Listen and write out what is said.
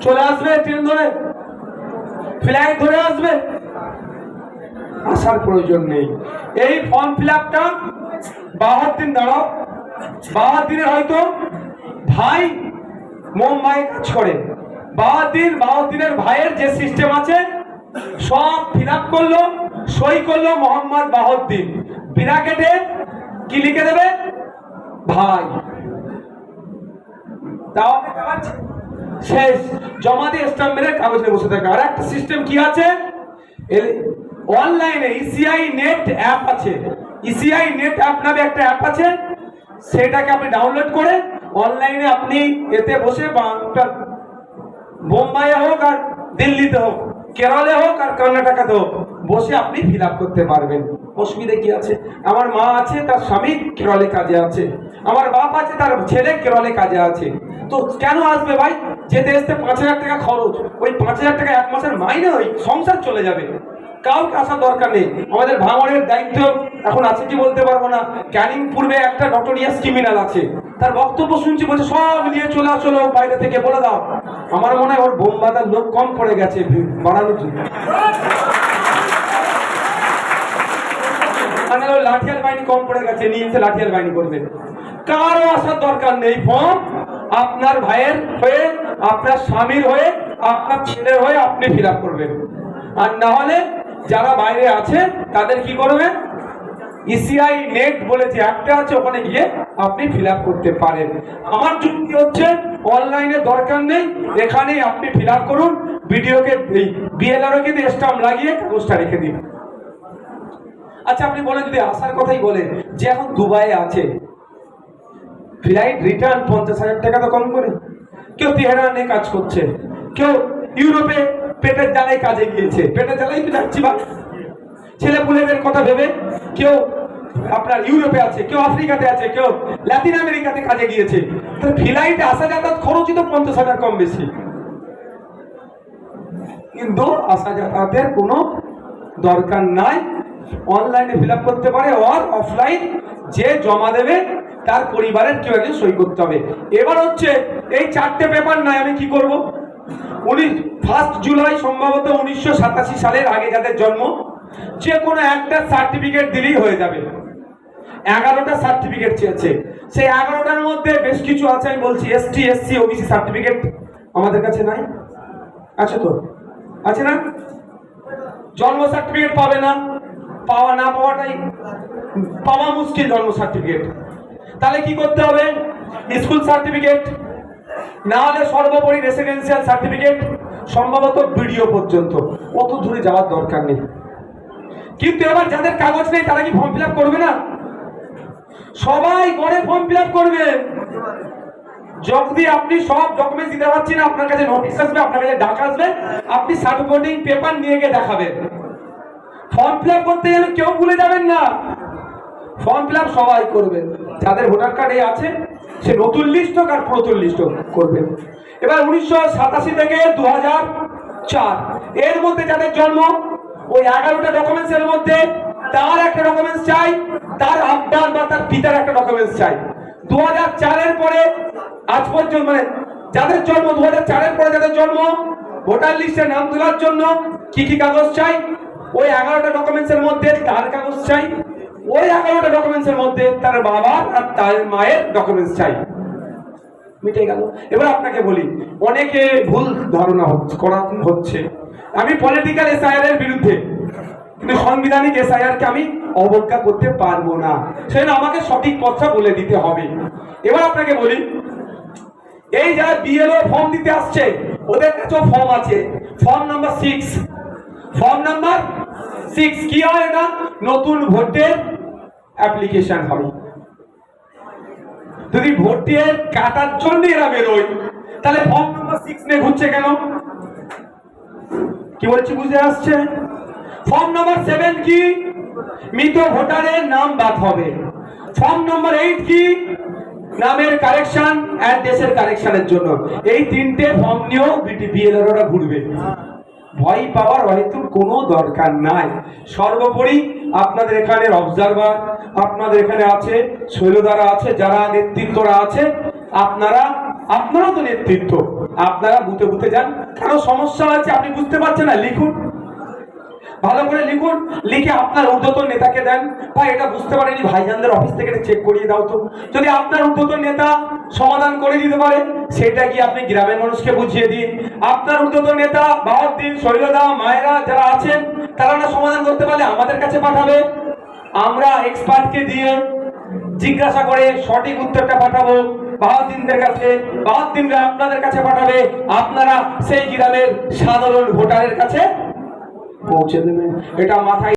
চলে আসবে ট্রেন ধরে, ফ্লাইট ধরে আসবে, আসার প্রয়োজন নেই। এই ফর্ম ফিল আপটা 52 দিন দাঁড়াও, 52 দিনের হয়তো ভাই মুম্বাই কাজ করে, 52 দিনের ভাইয়ের যে সিস্টেম আছে সব ফিল আপ করলো, সই করলো মোহাম্মদ বাহাউদ্দিন, ব্র্যাকেটে কি লিখে দেবে? ভাই। তাহলে কাজ শেষ, জমা দিয়ে স্ট্যাম্প মেরে কাগজে বসে থাকে। আর একটা সিস্টেম কি আছে, অনলাইনে ইসিআই নেট অ্যাপ আছে, ইসিআই নেট অ্যাপ নামে একটা অ্যাপ আছে, সেটাকে আপনি ডাউনলোড করে অনলাইনে আপনি এতে বসে বোম্বাইয়ে হোক আর দিল্লিতে হোক, কেরলে হোক আর কর্ণাটকাতে হোক, বসে আপনি ফিল আপ করতে পারবেন। অসুবিধা কি আছে? আমার মা আছে, তার স্বামী কেরলে কাজে আছে, আমার বাপ আছে, তার ছেলে কেরলে কাজে আছে, তো কেন আসবে ভাই? যেতে আসতে 5000 টাকা খরচ, ওই 5000 টাকা এক মাসের মাইনে ওই সংসার চলে যাবে, কাউকে আসার দরকার নেই। আমাদের ভাঙড়ের দায়িত্ব এখন আছে কি বলতে পারবো না, ক্যানিং পূর্বে একটা নটোরিয়াস ক্রিমিনাল আছে, তার বক্তব্য শুনছি, বলছে সব নিয়ে চলে আসলো বাইরে থেকে, বলে দাও। আমার মনে হয় ওর বোম বাঁধার লোক কম পড়ে গেছে বাড়ানোর জন্য, মানে ওই লাঠিয়াল বাহিনী কম পড়ে গেছে, নিয়ে এসে লাঠিয়াল বাহিনী করবে। কারো আসার দরকার নেই, ফর্ম আপনার ভাইয়ের হয়ে, আপনার স্বামীর হয়ে, আপনার ছেলের হয়ে আপনি ফিল আপ করবেন। আর না হলে যারা বাইরে আছে তাদের কি করবেন, ইসিআই নেট বলে যে অ্যাপটা আছে ওখানে গিয়ে আপনি ফিল আপ করতে পারেন। আমার যুক্তি হচ্ছে অনলাইনে দরকার নেই, এখানেই আপনি ফিল আপ করুন, ভিডিওকে বিএলআরও কে দিয়ে স্টাম্প লাগিয়ে কাগজটা রেখে দিন। আচ্ছা আপনি বলেন, যদি আসার কথাই বলেন, যে এখন দুবাইয়ে আছে, ফ্লাইট রিটার্ন 50,000 টাকা তো কম করে, কেউ তেহরানে কাজ করছে, কেউ ইউরোপে পেটের জ্বালায় কাজে গিয়েছে, পেটের জ্বালাই তো যাচ্ছি বা ছেলে পুলেদের কথা ভেবে, কেউ আপনার ইউরোপে আছে, কেউ আফ্রিকাতে আছে, কেউ লাতিন আমেরিকাতে কাজে গিয়েছে, তাহলে ফ্লাইটে আসা যাতায়াত খরচই তো 50,000 কম বেশি, কিন্তু আসা যাতায়াতের কোনো দরকার নাই, অনলাইনে ফিল আপ করতে পারে। আর অফলাইন যে জমা দেবে তার পরিবারের কেউ একজন সই করতে হবে। এবার হচ্ছে এই 4টে পেপার নাই, আমি কি করব? 1 জুলাই সম্ভবত 1987 সালের আগে যাদের জন্ম, যে কোনো একটা সার্টিফিকেট দিলেই হয়ে যাবে। 11টা সার্টিফিকেট চেয়েছে, সেই 11টার মধ্যে বেশ কিছু আছে, আমি বলছি এসটি এসসি ওবিসি সার্টিফিকেট আমাদের কাছে নাই, আছে তো? আছে না? জন্ম সার্টিফিকেট পাবে না, পাওয়া না পাওয়াটাই পাওয়া মুশকিল জন্ম সার্টিফিকেট। তাহলে কি করতে হবে? স্কুল সার্টিফিকেট, না হলে সর্বোপরি রেসিডেন্সিয়াল সার্টিফিকেট, সম্ভবত বিডিও পর্যন্ত, অত দূরে যাওয়ার দরকার নেই। কিন্তু এবার যাদের কাগজ নেই তারা কি ফর্ম ফিল আপ করবে না? সবাই করে ফর্ম ফিল আপ করবে। যদি আপনি সব ডকুমেন্টস দিতে পারছেন না, আপনার কাছে নোটিশ আসবে, আপনার কাছে ডাক আসবে, আপনি সার্টিফিকেটিং পেপার নিয়ে গিয়ে দেখাবেন। ফর্ম ফিল আপ করতে গেলে কেউ ভুলে যাবেন না, ফর্ম ফিল আপ সবাই করবেন। যাদের ভোটার কার্ডে আছে সে নতুন লিস্ট হোক আর পুরাতন লিস্ট করবেন। এবার 1987 থেকে 2004 এর মধ্যে যাদের জন্ম, ওই 11টা ডকুমেন্টস এর মধ্যে তার একটা ডকুমেন্টস চাই, তার আব্বার বা তার পিতার একটা ডকুমেন্টস চাই। 2004 এর পরে আজ পর্যন্ত, মানে যাদের জন্ম 2004 এর পরে যাদের জন্ম, ভোটার লিস্টে নাম তোলার জন্য কি কি কাগজ চাই? ওই 11টা ডকুমেন্টস এর মধ্যে তার কাগজ চাই, ওই 11টা ডকুমেন্টস এর মধ্যে তার বাবার আর তার মায়ের ডকুমেন্টস চাই, মিটে গেল। এবার আপনাকে বলি, অনেকে ভুল ধারণা হচ্ছে আমি পলিটিক্যাল এসআইআর এর বিরুদ্ধে, কিন্তু সাংবিধানিক এসআইআর কে আমি অবজ্ঞা করতে পারবো না, সেজন্য আমাকে সঠিক পথটা বলে দিতে হবে। এবার আপনাকে বলি, এই যারা বিএলও ফর্ম দিতে আসছে ওদের কাছে ফর্ম আছে, ফর্ম নাম্বার 6, ফর্ম নাম্বার 6 কি হয়? এটা নতুন ভোটের অ্যাপ্লিকেশন হবে। যদি ভোটের কাটার জন্য এরা বেরোয়, তাহলে ফর্ম নাম্বার 6 নিয়ে ঘুরছে কেন? কি বলছি বুঝে আসছে? ফর্ম নাম্বার 7 কি? মৃত ভোটারের নাম বাদ হবে। ফর্ম নাম্বার 8 কি? নামের কারেকশন, অ্যাড্রেসের কারেকশনের জন্য। এই 3টে ফর্ম নিয়েও বিএলআরওরা ঘুরবে। ভয় পাওয়ার হয়তো কোনো দরকার নাই। সর্বোপরি আপনাদের এখানে অবজারভার, আপনাদের এখানে আছে শৈলদারা আছে, যারা নেতৃত্বরা আছে, আপনারাও তো নেতৃত্ব, আপনারা বুথে বুথে যান। কারো সমস্যা হয়েছে আপনি বুঝতে পারছেন না, লিখুন, ভালো করে লিখুন, লিখে আপনার ঊর্ধ্বতন নেতাকে দেন। ভাই এটা বুঝতে পারেনি, ভাইজানদের অফিস থেকে চেক করিয়ে দাও তো। যদি আপনার ঊর্ধ্বতন নেতা সমাধান করে দিতে পারে, সেটা কি আপনি গ্রামের মানুষকে বুঝিয়ে দিন। আপনার ঊর্ধ্বতন নেতা বাহাউদ্দিন, শৈলদা, মায়েরা যারা আছেন, তারা না সমাধান করতে পারলে আমাদের কাছে পাঠাবে, আমরা এক্সপার্টকে দিয়ে জিজ্ঞাসা করে সঠিক উত্তরটা পাঠাবো বাহাউদ্দিনদের কাছে, বাহাউদ্দিনরা আপনাদের কাছে পাঠাবে, আপনারা সেই গ্রামের সাধারণ ভোটারের কাছে পৌঁছে দেবেন। এটা মাথায়